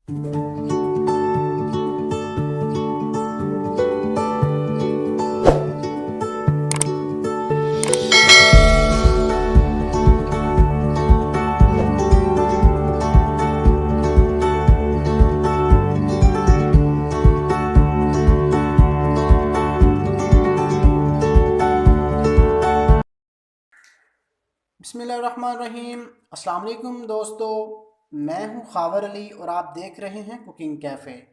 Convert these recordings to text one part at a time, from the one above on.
बिस्मिल्लाहिर्रहमानिर्रहीम। अस्सलाम वालेकुम दोस्तों, मैं हूं खावर अली और आप देख रहे हैं कुकिंग कैफ़े।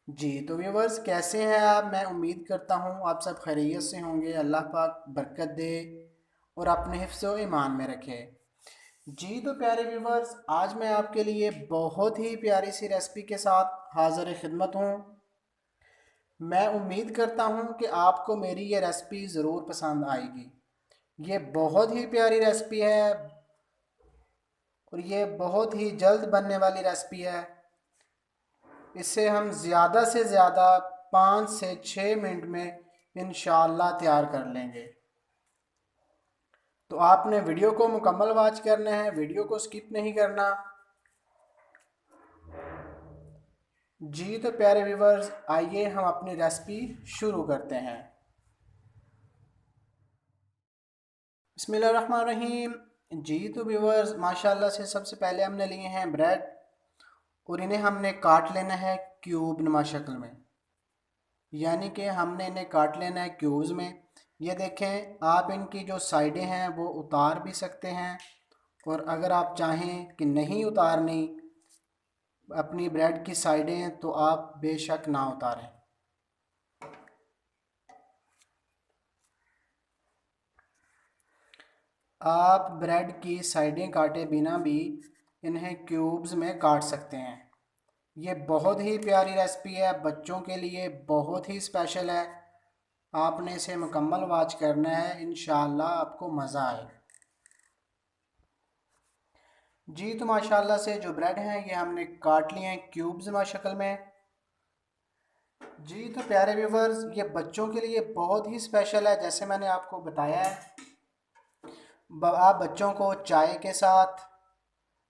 जी तो व्यूवर्स, कैसे हैं आप? मैं उम्मीद करता हूं आप सब खैरियत से होंगे। अल्लाह पाक बरकत दे और अपने हिफ्ज़ व ईमान में रखे। जी तो प्यारे व्यूवर्स, आज मैं आपके लिए बहुत ही प्यारी सी रेसिपी के साथ हाज़िर खिदमत हूँ। मैं उम्मीद करता हूँ कि आपको मेरी ये रेसिपी ज़रूर पसंद आएगी। ये बहुत ही प्यारी रेसिपी है और ये बहुत ही जल्द बनने वाली रेसिपी है। इसे हम ज़्यादा से ज़्यादा 5 से 6 मिनट में इंशाअल्लाह तैयार कर लेंगे। तो आपने वीडियो को मुकम्मल वॉच करना है, वीडियो को स्किप नहीं करना। जी तो प्यारे व्यूवर्स, आइए हम अपनी रेसिपी शुरू करते हैं। बिस्मिल्लाहिर्रहमानिर्रहीम। जी तो व्यूवर्स, माशाल्लाह से सबसे पहले हमने लिए हैं ब्रेड और इन्हें हमने काट लेना है क्यूब नुमा शक्ल में। यानी कि हमने इन्हें काट लेना है क्यूब्स में। ये देखें, आप इनकी जो साइडें हैं वो उतार भी सकते हैं, और अगर आप चाहें कि नहीं उतारनी अपनी ब्रेड की साइडें तो आप बेशक ना उतारें। आप ब्रेड की साइडें काटे बिना भी इन्हें क्यूब्स में काट सकते हैं। ये बहुत ही प्यारी रेसिपी है, बच्चों के लिए बहुत ही स्पेशल है। आपने इसे मुकम्मल वॉच करना है, इंशाअल्लाह आपको मज़ा आए। जी तो माशाल्लाह से जो ब्रेड हैं ये हमने काट लिए हैं क्यूब्स में शक्ल में। जी तो प्यारे व्यूवर्स, ये बच्चों के लिए बहुत ही स्पेशल है। जैसे मैंने आपको बताया है, आप बच्चों को चाय के साथ,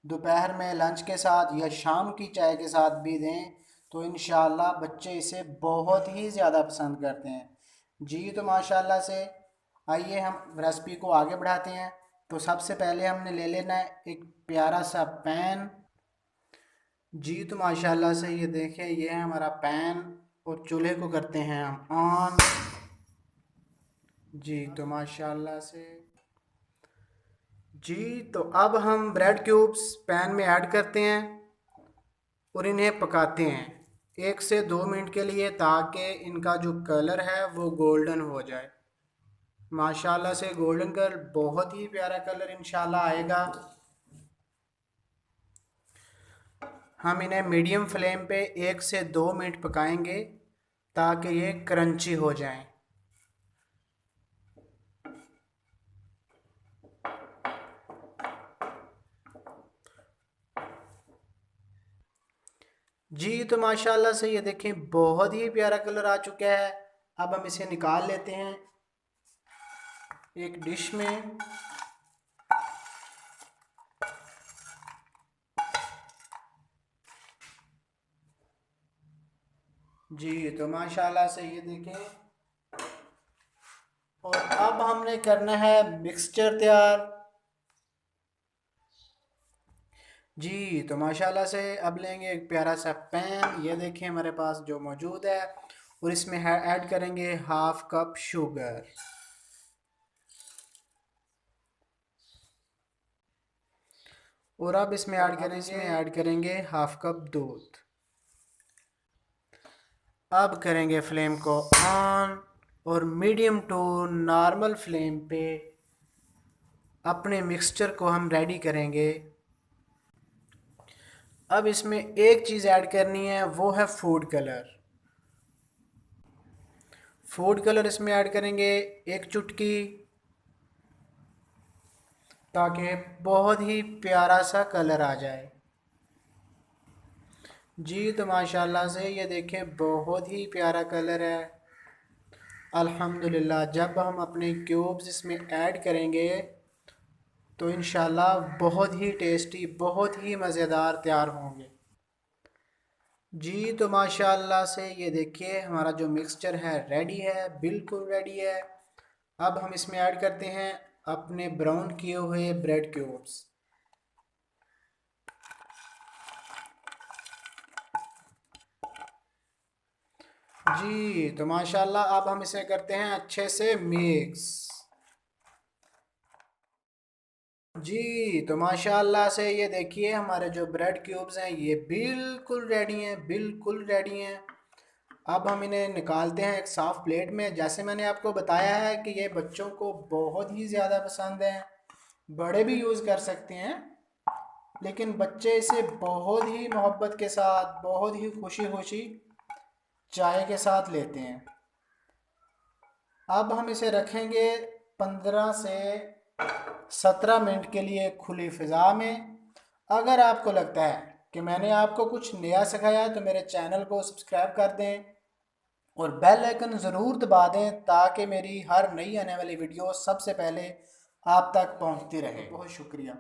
दोपहर में लंच के साथ या शाम की चाय के साथ भी दें तो इंशाअल्लाह बच्चे इसे बहुत ही ज़्यादा पसंद करते हैं। जी तो माशाल्लाह से आइए हम रेसिपी को आगे बढ़ाते हैं। तो सबसे पहले हमने ले लेना है एक प्यारा सा पैन। जी तो माशाल्लाह से ये देखें, ये है हमारा पैन और चूल्हे को करते हैं हम ऑन। जी तो माशाल्लाह से जी तो अब हम ब्रेड क्यूब्स पैन में ऐड करते हैं और इन्हें पकाते हैं 1 से 2 मिनट के लिए, ताकि इनका जो कलर है वो गोल्डन हो जाए। माशाल्लाह से गोल्डन कलर, बहुत ही प्यारा कलर इंशाल्लाह आएगा। हम इन्हें मीडियम फ्लेम पे 1 से 2 मिनट पकाएंगे ताकि ये क्रंची हो जाएं। जी तो माशाल्लाह से ये देखें, बहुत ही प्यारा कलर आ चुका है। अब हम इसे निकाल लेते हैं एक डिश में। जी तो माशाल्लाह से ये देखें, और अब हमने करना है मिक्सचर तैयार। जी तो माशाल्लाह से अब लेंगे एक प्यारा सा पैन, ये देखें हमारे पास जो मौजूद है, और इसमें है ऐड करेंगे 1/2 कप शुगर। और अब इसमें ऐड करेंगे 1/2 कप दूध। अब करेंगे फ्लेम को ऑन और मीडियम टू नॉर्मल फ्लेम पे अपने मिक्सचर को हम रेडी करेंगे। अब इसमें एक चीज़ ऐड करनी है, वो है फूड कलर। फूड कलर इसमें ऐड करेंगे 1 चुटकी, ताकि बहुत ही प्यारा सा कलर आ जाए। जी तो माशाल्लाह से ये देखें, बहुत ही प्यारा कलर है। अल्हम्दुलिल्लाह, जब हम अपने क्यूब्स इसमें ऐड करेंगे तो इंशाल्लाह बहुत ही टेस्टी, बहुत ही मज़ेदार तैयार होंगे। जी तो माशाल्लाह से ये देखिए हमारा जो मिक्सचर है रेडी है, बिल्कुल रेडी है। अब हम इसमें ऐड करते हैं अपने ब्राउन किए हुए ब्रेड क्यूब्स। जी तो माशाल्लाह अब हम इसे करते हैं अच्छे से मिक्स। जी तो माशाल्लाह से ये देखिए हमारे जो ब्रेड क्यूब्स हैं ये बिल्कुल रेडी हैं, बिल्कुल रेडी हैं। अब हम इन्हें निकालते हैं एक साफ़ प्लेट में। जैसे मैंने आपको बताया है कि ये बच्चों को बहुत ही ज़्यादा पसंद है, बड़े भी यूज़ कर सकते हैं, लेकिन बच्चे इसे बहुत ही मोहब्बत के साथ, बहुत ही खुशी खुशी चाय के साथ लेते हैं। अब हम इसे रखेंगे 15 से 17 मिनट के लिए खुली फ़िज़ा में। अगर आपको लगता है कि मैंने आपको कुछ नया सिखाया है तो मेरे चैनल को सब्सक्राइब कर दें और बेल आइकन ज़रूर दबा दें ताकि मेरी हर नई आने वाली वीडियो सबसे पहले आप तक पहुंचती रहे। बहुत शुक्रिया।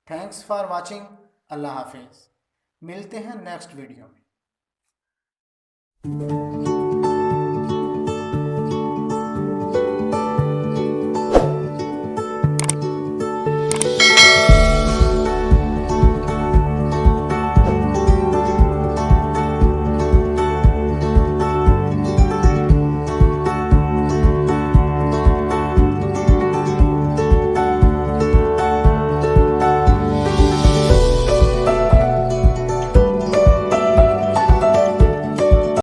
Thanks for watching. अल्लाह हाफिज़। मिलते हैं नेक्स्ट वीडियो में।